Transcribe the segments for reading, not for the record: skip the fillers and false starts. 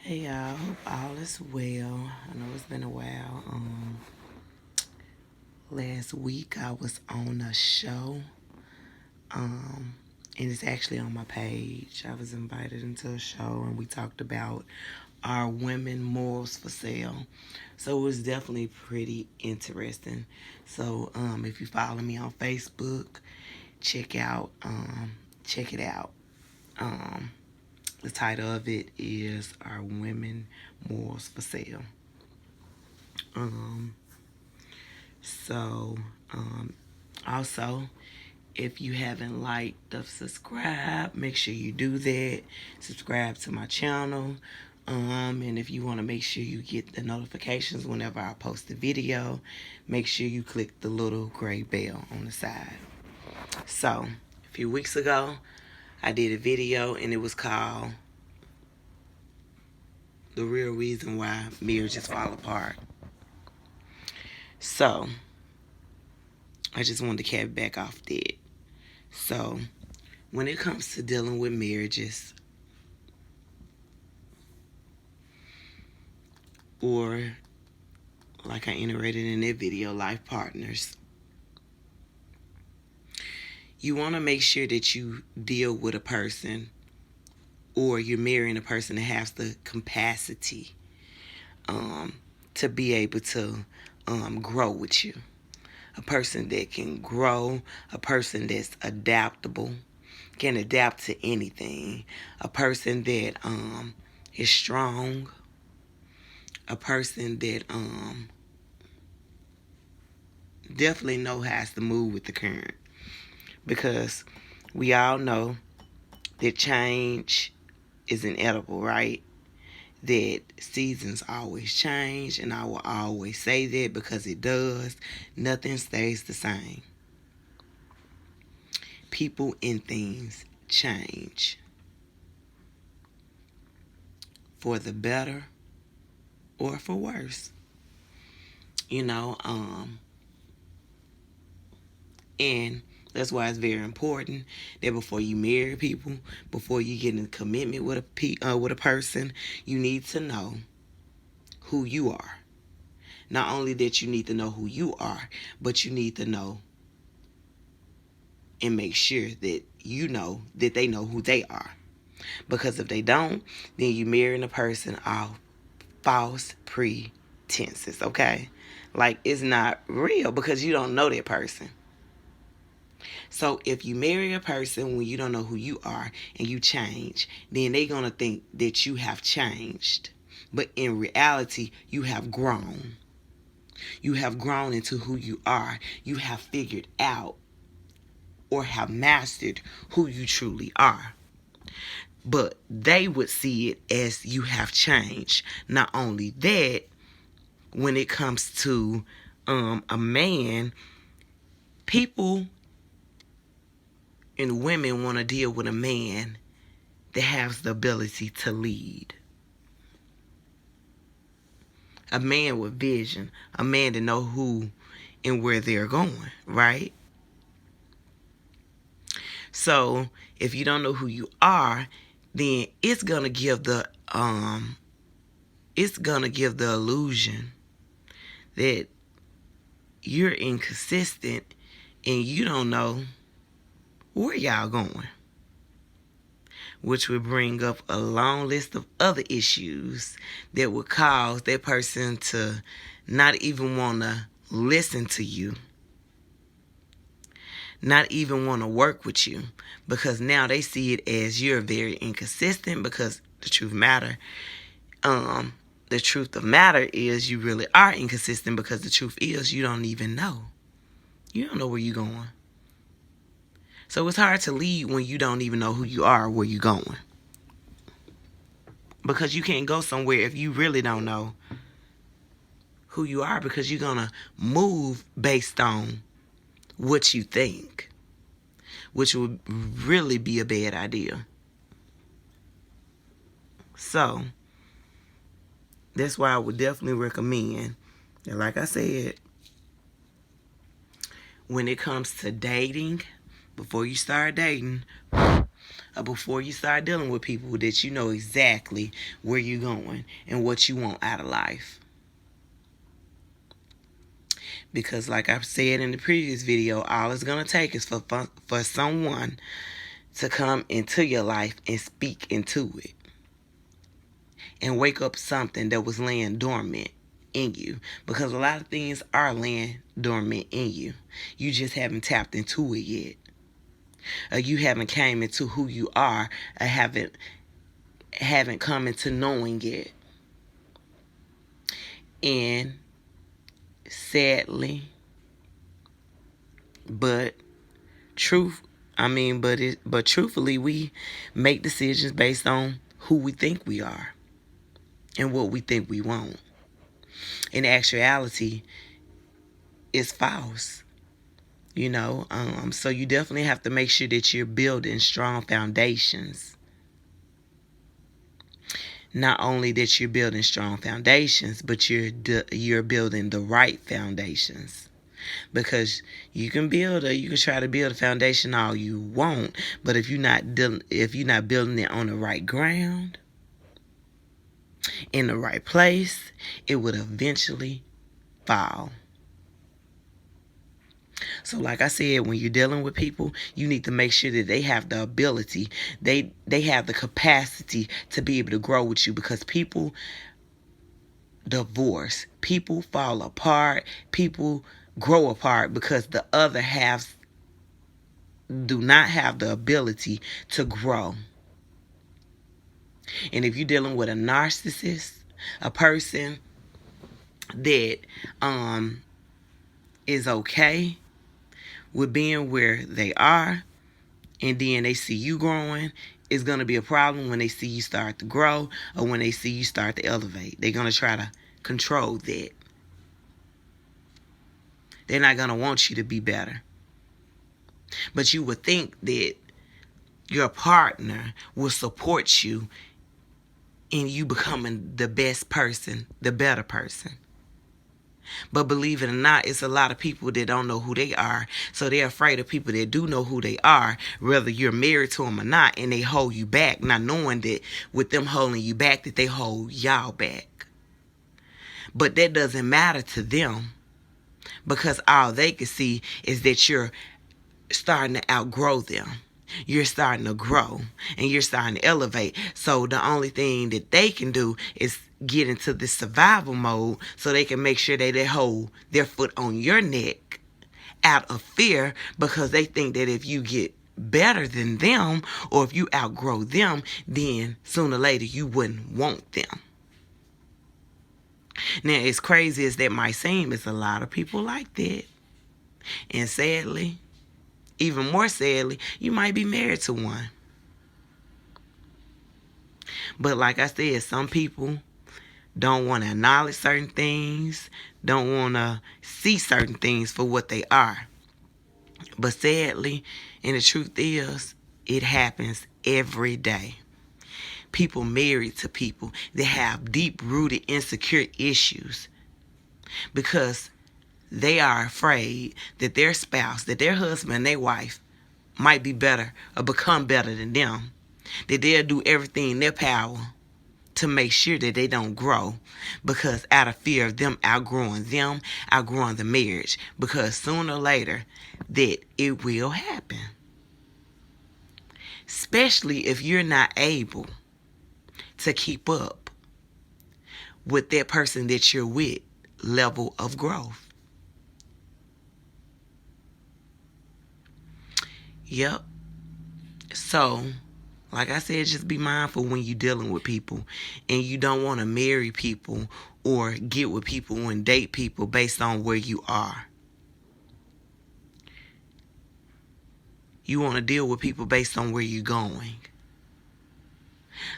Hey y'all, hope all is well. I know it's been a while. Last week I was on a show. And it's actually on my page. I was invited into a show and we talked about our women morals for sale. So it was definitely pretty interesting. So if you follow me on Facebook, check out check it out. Um the title of it is Our Women Morals for Sale. Um, so, also, if you haven't liked or subscribed, make sure you do that. Subscribe to my channel. And if you want to make sure you get the notifications whenever I post a video, make sure you click the little gray bell on the side. So, a few weeks ago, I did a video and it was called The Real Reason Why Marriages Fall Apart. So, I just wanted to cap back off that. So, when it comes to dealing with marriages, or like I iterated in that video, life partners, you want to make sure that you deal with a person or you're marrying a person that has the capacity to be able to grow with you. A person that can grow, a person that's adaptable, can adapt to anything, a person that is strong, a person that definitely know has to move with the current, because we all know that change is inevitable, right? That seasons always change, and I will always say that because it does. Nothing stays the same. People and things change for the better or for worse. You know, and that's why it's very important that before you marry people, before you get in a commitment with a person, you need to know who you are. Not only that you need to know who you are, but you need to know and make sure that you know that they know who they are. Because if they don't, then you marrying a person off false pretenses, okay? Like, it's not real because you don't know that person. So if you marry a person when you don't know who you are and you change, then they're going to think that you have changed. But in reality, you have grown. You have grown into who you are. You have figured out or have mastered who you truly are. But they would see it as you have changed. Not only that, when it comes to a man, people and women want to deal with a man that has the ability to lead. A man with vision. A man to know who and where they're going, right? So if you don't know who you are, then it's gonna give the illusion that you're inconsistent and you don't know where y'all going, which would bring up a long list of other issues that would cause that person to not even want to listen to you, not even want to work with you, because now they see it as you're very inconsistent. Because the truth of matter is you really are inconsistent, because the truth is you don't even know. You don't know where you're going. So it's hard to lead when you don't even know who you are or where you're going. Because you can't go somewhere if you really don't know who you are, because you're going to move based on what you think, which would really be a bad idea. So that's why I would definitely recommend, and like I said, when it comes to dating, before you start dating, before you start dealing with people, that you know exactly where you're going and what you want out of life. Because like I said in the previous video, all it's going to take is for someone to come into your life and speak into it and wake up something that was laying dormant in you. Because a lot of things are laying dormant in you. You just haven't tapped into it yet. Or you haven't came into who you are, or haven't come into knowing yet. And sadly, but truthfully, we make decisions based on who we think we are and what we think we want. In actuality, it's false. So you definitely have to make sure that you're building strong foundations. Not only that you're building strong foundations, but you're building the right foundations. Because you can try to build a foundation all you want, but if you're not building it on the right ground, in the right place, it would eventually fall. So like I said, when you're dealing with people, you need to make sure that they have the ability, they have the capacity to be able to grow with you, because people divorce, people fall apart, people grow apart because the other halves do not have the ability to grow. And if you're dealing with a narcissist, a person that is okay with being where they are, and then they see you growing, it's going to be a problem when they see you start to grow, or when they see you start to elevate. They're going to try to control that. They're not going to want you to be better. But you would think that your partner will support you in you becoming the best person, the better person. But believe it or not, it's a lot of people that don't know who they are. So they're afraid of people that do know who they are, whether you're married to them or not, and they hold you back, not knowing that with them holding you back, that they hold y'all back. But that doesn't matter to them, because all they can see is that you're starting to outgrow them. You're starting to grow and you're starting to elevate. So the only thing that they can do is get into this survival mode, so they can make sure that they hold their foot on your neck out of fear, because they think that if you get better than them, or if you outgrow them, then sooner or later you wouldn't want them. Now, as crazy as that might seem, it's a lot of people like that. And sadly, even more sadly, you might be married to one. But like I said, some people don't want to acknowledge certain things, don't want to see certain things for what they are. But sadly, and the truth is, it happens every day. People married to people that have deep-rooted insecure issues, because they are afraid that their spouse, that their husband, their wife might be better or become better than them, that they'll do everything in their power to make sure that they don't grow, because out of fear of them outgrowing the marriage, because sooner or later that it will happen. Especially if you're not able to keep up with that person that you're with level of growth. Yep. So, like I said, just be mindful when you're dealing with people, and you don't want to marry people or get with people and date people based on where you are. You want to deal with people based on where you're going.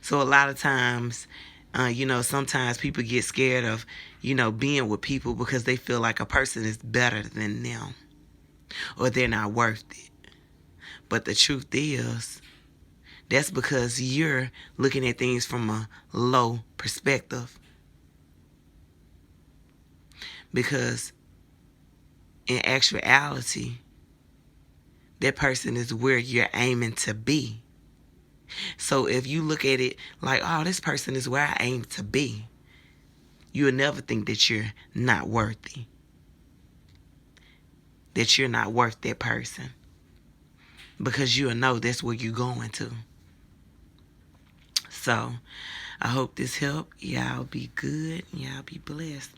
So a lot of times, sometimes people get scared of, being with people because they feel like a person is better than them, or they're not worth it. But the truth is, that's because you're looking at things from a low perspective. Because in actuality, that person is where you're aiming to be. So if you look at it like, oh, this person is where I aim to be, you'll never think that you're not worthy, that you're not worth that person, because you'll know that's where you're going to. So I hope this helped. Y'all be good. Y'all be blessed.